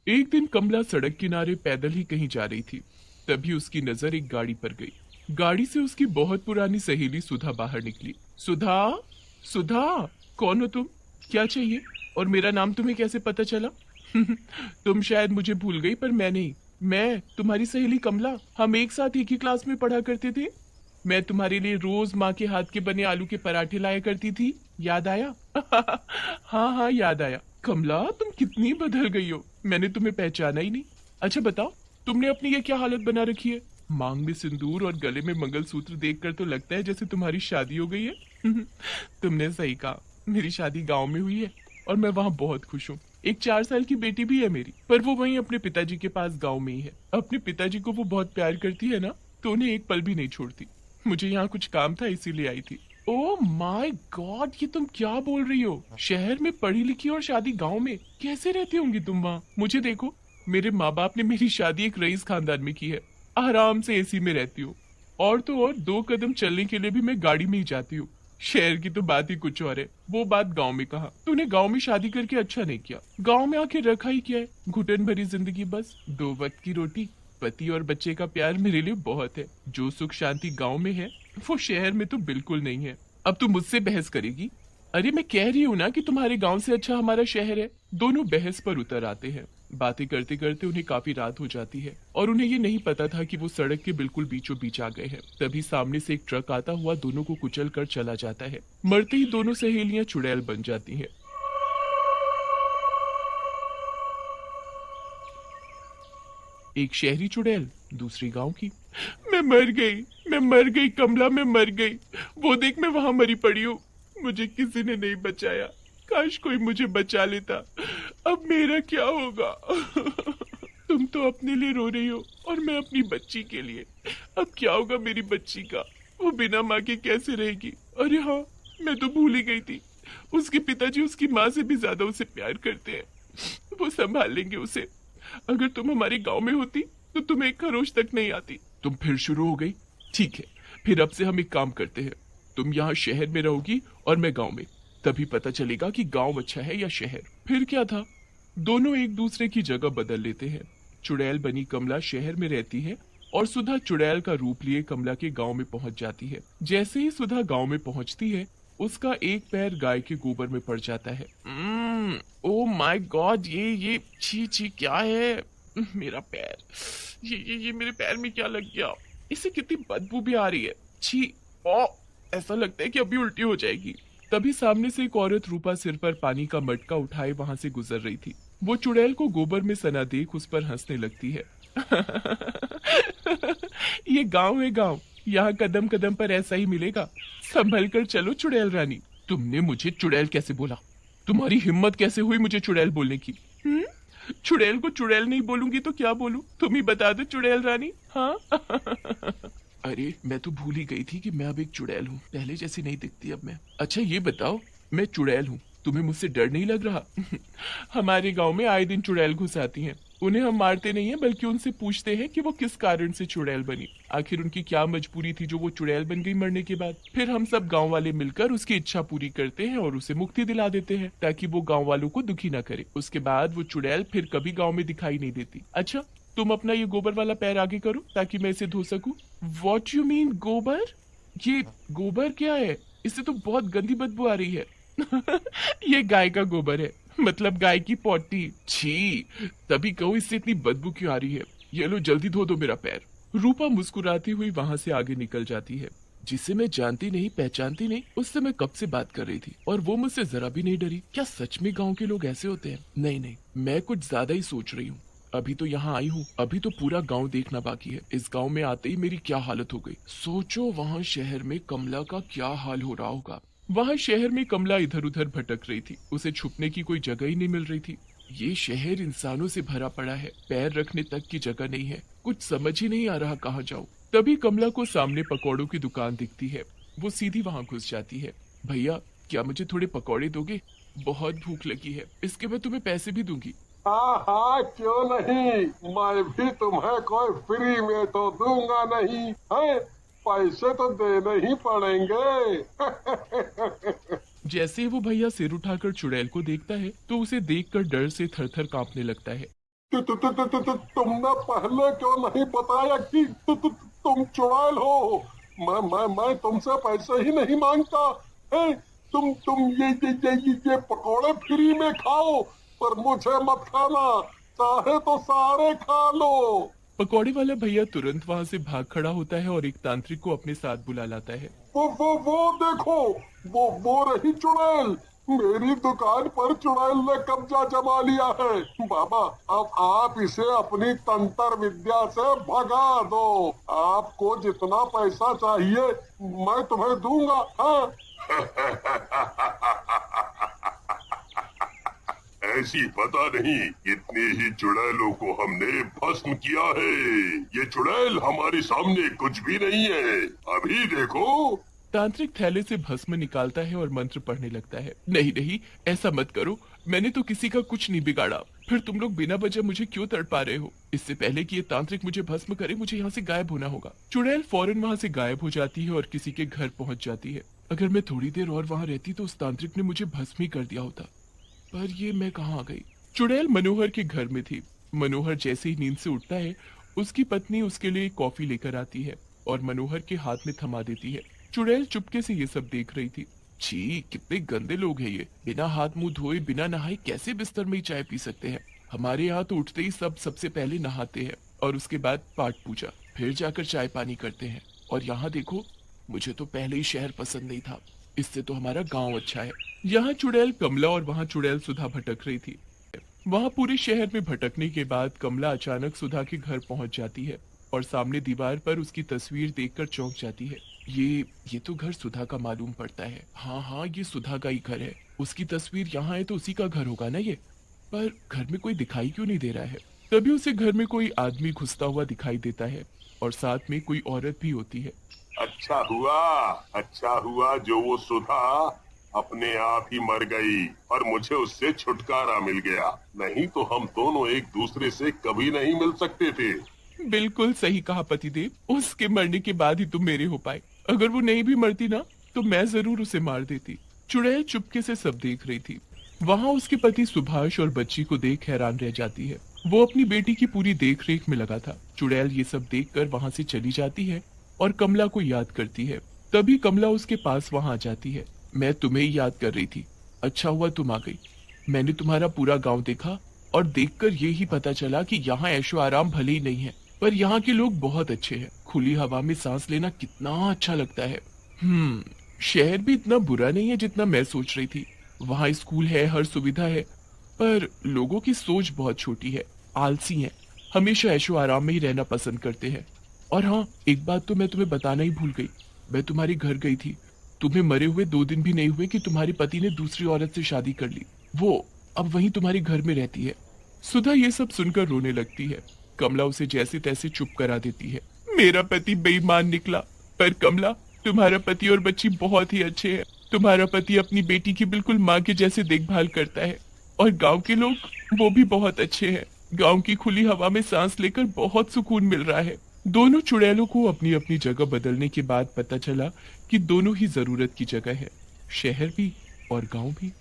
एक दिन कमला सड़क किनारे पैदल ही कहीं जा रही थी। तभी उसकी नजर एक गाड़ी पर गई। गाड़ी से उसकी बहुत पुरानी सहेली सुधा बाहर निकली। सुधा, सुधा, कौन हो तुम? क्या चाहिए? और मेरा नाम तुम्हें कैसे पता चला? तुम शायद मुझे भूल गई, पर मैं नहीं। मैं तुम्हारी सहेली कमला। हम एक साथ एक ही क्लास में पढ़ा करते थे। मैं तुम्हारे लिए रोज माँ के हाथ के बने आलू के पराठे लाया करती थी। याद आया? हाँ हाँ, याद आया। कमला, तुम कितनी बदल गई हो, मैंने तुम्हें पहचाना ही नहीं। अच्छा बताओ, तुमने अपनी ये क्या हालत बना रखी है? मांग में सिंदूर और गले में मंगलसूत्र देखकर तो लगता है जैसे तुम्हारी शादी हो गई है। तुमने सही कहा, मेरी शादी गांव में हुई है और मैं वहाँ बहुत खुश हूँ। एक 4 साल की बेटी भी है मेरी, पर वो वहीं अपने पिताजी के पास गांव में ही है। अपने पिताजी को वो बहुत प्यार करती है ना, तो उन्हें एक पल भी नहीं छोड़ती। मुझे यहाँ कुछ काम था, इसीलिए आई थी। ओह माय गॉड, ये तुम क्या बोल रही हो? शहर में पढ़ी लिखी और शादी गांव में, कैसे रहती होंगी तुम वहाँ? मुझे देखो, मेरे माँ बाप ने मेरी शादी एक रईस खानदान में की है। आराम से एसी में रहती हूँ। और तो और 2 कदम चलने के लिए भी मैं गाड़ी में ही जाती हूँ। शहर की तो बात ही कुछ और है, वो बात गांव में कहा। तूने गांव में शादी करके अच्छा नहीं किया। गांव में आके रखा ही क्या है? घुटन भरी जिंदगी, बस 2 वक्त की रोटी, पति और बच्चे का प्यार मेरे लिए बहुत है। जो सुख शांति गांव में है, वो शहर में तो बिल्कुल नहीं है। अब तू मुझसे बहस करेगी? अरे मैं कह रही हूँ ना कि तुम्हारे गांव से अच्छा हमारा शहर है। दोनों बहस पर उतर आते हैं। बातें करते करते उन्हें काफी रात हो जाती है और उन्हें ये नहीं पता था कि वो सड़क के बिल्कुल बीचों बीच आ गए हैं। तभी सामने से एक ट्रक आता हुआ दोनों को कुचल कर चला जाता है। मरते ही दोनों सहेलियां चुड़ैल बन जाती हैं। एक शहरी चुड़ैल, दूसरी गांव की। मैं मर गई, मैं मर गई कमला, मैं मर गई। वो देख, मैं वहां मरी पड़ी हूँ। मुझे किसी ने नहीं बचाया। काश कोई मुझे बचा लेता। अब मेरा क्या होगा? तुम तो अपने लिए रो रही हो और मैं अपनी बच्ची के लिए। अब क्या होगा मेरी बच्ची का? वो बिना माँ के कैसे रहेगी? अरे हाँ, मैं तो भूल ही गई थी। उसके पिताजी उसकी माँ से भी ज्यादा उसे प्यार करते हैं। वो संभाल लेंगे उसे। अगर तुम हमारे गांव में होती तो तुम्हें एक खरोच तक नहीं आती। तुम फिर शुरू हो गई। ठीक है, फिर अब से हम एक काम करते हैं। तुम यहाँ शहर में रहोगी और मैं गांव में। तभी पता चलेगा कि गांव अच्छा है या शहर। फिर क्या था, दोनों एक दूसरे की जगह बदल लेते हैं। चुड़ैल बनी कमला शहर में रहती है और सुधा चुड़ैल का रूप लिए कमला के गांव में पहुंच जाती है। जैसे ही सुधा गांव में पहुंचती है, उसका एक पैर गाय के गोबर में पड़ जाता है। ओ माय गॉड, ये छी छी क्या है? मेरा पैर, ये मेरे पैर में क्या लग गया? इससे कितनी बदबू भी आ रही है। छी, ओ, ऐसा लगता है कि अभी उल्टी हो जाएगी। तभी सामने से एक औरत रूपा सिर पर पानी का मटका उठाए वहां से गुजर रही थी। वो चुड़ैल को गोबर में सना देख उस पर हंसने लगती है। ये गांव है गांव, यहाँ कदम कदम पर ऐसा ही मिलेगा। संभल कर चलो चुड़ैल रानी। तुमने मुझे चुड़ैल कैसे बोला? तुम्हारी हिम्मत कैसे हुई मुझे चुड़ैल बोलने की? चुड़ैल को चुड़ैल नहीं बोलूंगी तो क्या बोलूं? तुम ही बता दो चुड़ैल रानी। हाँ। अरे मैं तो भूल ही गई थी कि मैं अब एक चुड़ैल हूँ। पहले जैसी नहीं दिखती अब मैं। अच्छा ये बताओ, मैं चुड़ैल हूँ, तुम्हें मुझसे डर नहीं लग रहा? हमारे गांव में आए दिन चुड़ैल घुस आती हैं। उन्हें हम मारते नहीं हैं, बल्कि उनसे पूछते हैं कि वो किस कारण से चुड़ैल बनी। आखिर उनकी क्या मजबूरी थी जो वो चुड़ैल बन गई मरने के बाद। फिर हम सब गांव वाले मिलकर उसकी इच्छा पूरी करते हैं और उसे मुक्ति दिला देते हैं, ताकि वो गांव वालों को दुखी ना करे। उसके बाद वो चुड़ैल फिर कभी गांव में दिखाई नहीं देती। अच्छा, तुम अपना ये गोबर वाला पैर आगे करो ताकि मैं इसे धो सकूं। वॉट यू मीन गोबर? ये गोबर क्या है? इससे तो बहुत गंदी बदबू आ रही है। ये गाय का गोबर है, मतलब गाय की पोटी। छी, तभी कहो इससे इतनी बदबू क्यों आ रही है। ये लो जल्दी धो दो मेरा पैर। रूपा मुस्कुराती हुई वहां से आगे निकल जाती है। जिसे मैं जानती नहीं पहचानती नहीं, उससे मैं कब से बात कर रही थी और वो मुझसे जरा भी नहीं डरी। क्या सच में गांव के लोग ऐसे होते हैं? नहीं नहीं, मैं कुछ ज्यादा ही सोच रही हूँ। अभी तो यहाँ आई हूँ, अभी तो पूरा गांव देखना बाकी है। इस गांव में आते ही मेरी क्या हालत हो गई। सोचो वहाँ शहर में कमला का क्या हाल हो रहा होगा। वहाँ शहर में कमला इधर उधर भटक रही थी। उसे छुपने की कोई जगह ही नहीं मिल रही थी। ये शहर इंसानों से भरा पड़ा है, पैर रखने तक की जगह नहीं है। कुछ समझ ही नहीं आ रहा कहाँ जाऊँ। तभी कमला को सामने पकौड़ों की दुकान दिखती है। वो सीधी वहाँ घुस जाती है। भैया, क्या मुझे थोड़े पकौड़े दोगे? बहुत भूख लगी है, इसके मैं तुम्हें पैसे भी दूंगी। हाँ हाँ, क्यों नहीं। मैं भी तुम्हें कोई फ्री में तो दूंगा नहीं है। पैसे तो देने ही पड़ेंगे। जैसे ही वो भैया सिर उठाकर चुड़ैल को देखता है तो उसे देखकर डर से थर थर कांपने लगता है। तुमने पहले क्यों नहीं बताया कि तुम चुड़ैल हो? मैं तुमसे पैसे ही नहीं मांगता है। तुम ये पकोड़े फ्री में खाओ, पर मुझे मत खाना। चाहे तो सारे खा लो। पकौड़े वाला भैया तुरंत वहां से भाग खड़ा होता है और एक तांत्रिक को अपने साथ बुला लाता है। वो देखो, वो रही चुड़ैल। मेरी दुकान पर चुड़ैल ने कब्जा जमा लिया है। बाबा, अब आप इसे अपनी तंत्र विद्या से भगा दो। आपको जितना पैसा चाहिए मैं तुम्हें दूंगा। हाँ। ऐसी पता नहीं कितनी ही चुड़ैलों को हमने भस्म किया है। ये चुड़ैल हमारे सामने कुछ भी नहीं है, अभी देखो। तांत्रिक थैले से भस्म निकालता है और मंत्र पढ़ने लगता है। नहीं नहीं, ऐसा मत करो, मैंने तो किसी का कुछ नहीं बिगाड़ा। फिर तुम लोग बिना वजह मुझे क्यों तड़पा रहे हो? इससे पहले कि ये तांत्रिक मुझे भस्म करे, मुझे यहाँ से गायब होना होगा। चुड़ैल फौरन वहाँ से गायब हो जाती है और किसी के घर पहुंच जाती है। अगर मैं थोड़ी देर और वहाँ रहती तो उस तांत्रिक ने मुझे भस्म ही कर दिया होता। पर ये मैं कहाँ आ गई? चुड़ैल मनोहर के घर में थी। मनोहर जैसे ही नींद से उठता है, उसकी पत्नी उसके लिए कॉफी लेकर आती है और मनोहर के हाथ में थमा देती है। चुड़ैल चुपके से ये सब देख रही थी। छी, कितने गंदे लोग हैं ये। बिना हाथ मुंह धोए, बिना नहाए कैसे बिस्तर में ही चाय पी सकते हैं? हमारे यहाँ तो उठते ही सब सबसे पहले नहाते हैं और उसके बाद पाठ पूजा, फिर जाकर चाय पानी करते हैं। और यहाँ देखो, मुझे तो पहले ही शहर पसंद नहीं था, इससे तो हमारा गांव अच्छा है। यहाँ चुड़ैल कमला और वहाँ चुड़ैल सुधा भटक रही थी। वहाँ पूरे शहर में भटकने के बाद कमला अचानक सुधा के घर पहुंच जाती है और सामने दीवार पर उसकी तस्वीर देखकर चौंक जाती है। ये तो घर सुधा का मालूम पड़ता है। हाँ हाँ, ये सुधा का ही घर है। उसकी तस्वीर यहाँ है तो उसी का घर होगा ना ये। पर घर में कोई दिखाई क्यों नहीं दे रहा है? तभी उसे घर में कोई आदमी घुसता हुआ दिखाई देता है और साथ में कोई औरत भी होती है। अच्छा हुआ जो वो सुधा अपने आप ही मर गई और मुझे उससे छुटकारा मिल गया, नहीं तो हम दोनों एक दूसरे से कभी नहीं मिल सकते थे। बिल्कुल सही कहा पतिदेव, उसके मरने के बाद ही तुम मेरे हो पाए। अगर वो नहीं भी मरती ना, तो मैं जरूर उसे मार देती। चुड़ैल चुपके से सब देख रही थी। वहाँ उसके पति सुभाष और बच्ची को देख हैरान रह जाती है। वो अपनी बेटी की पूरी देख रेख में लगा था। चुड़ैल ये सब देखकर वहाँ से चली जाती है और कमला को याद करती है। तभी कमला उसके पास वहाँ आ जाती है। मैं तुम्हें ही याद कर रही थी, अच्छा हुआ तुम आ गई। मैंने तुम्हारा पूरा गांव देखा और देखकर ये ही पता चला कि यहाँ ऐशो आराम भले ही नहीं है, पर यहाँ के लोग बहुत अच्छे हैं। खुली हवा में सांस लेना कितना अच्छा लगता है। शहर भी इतना बुरा नहीं है जितना मैं सोच रही थी। वहाँ स्कूल है, हर सुविधा है, पर लोगों की सोच बहुत छोटी है, आलसी है, हमेशा ऐशो आराम में ही रहना पसंद करते हैं। और हाँ, एक बात तो मैं तुम्हें बताना ही भूल गई। मैं तुम्हारे घर गई थी। तुम्हें मरे हुए 2 दिन भी नहीं हुए कि तुम्हारे पति ने दूसरी औरत से शादी कर ली। वो अब वहीं तुम्हारे घर में रहती है। सुधा ये सब सुनकर रोने लगती है। कमला उसे जैसे तैसे चुप करा देती है। मेरा पति बेईमान निकला, पर कमला, तुम्हारा पति और बच्ची बहुत ही अच्छे हैं। तुम्हारा पति अपनी बेटी की बिल्कुल माँ के जैसे देखभाल करता है और गांव के लोग, वो भी बहुत अच्छे हैं। गांव की खुली हवा में सांस लेकर बहुत सुकून मिल रहा है। दोनों चुड़ैलों को अपनी अपनी जगह बदलने के बाद पता चला कि दोनों ही जरूरत की जगह है, शहर भी और गांव भी।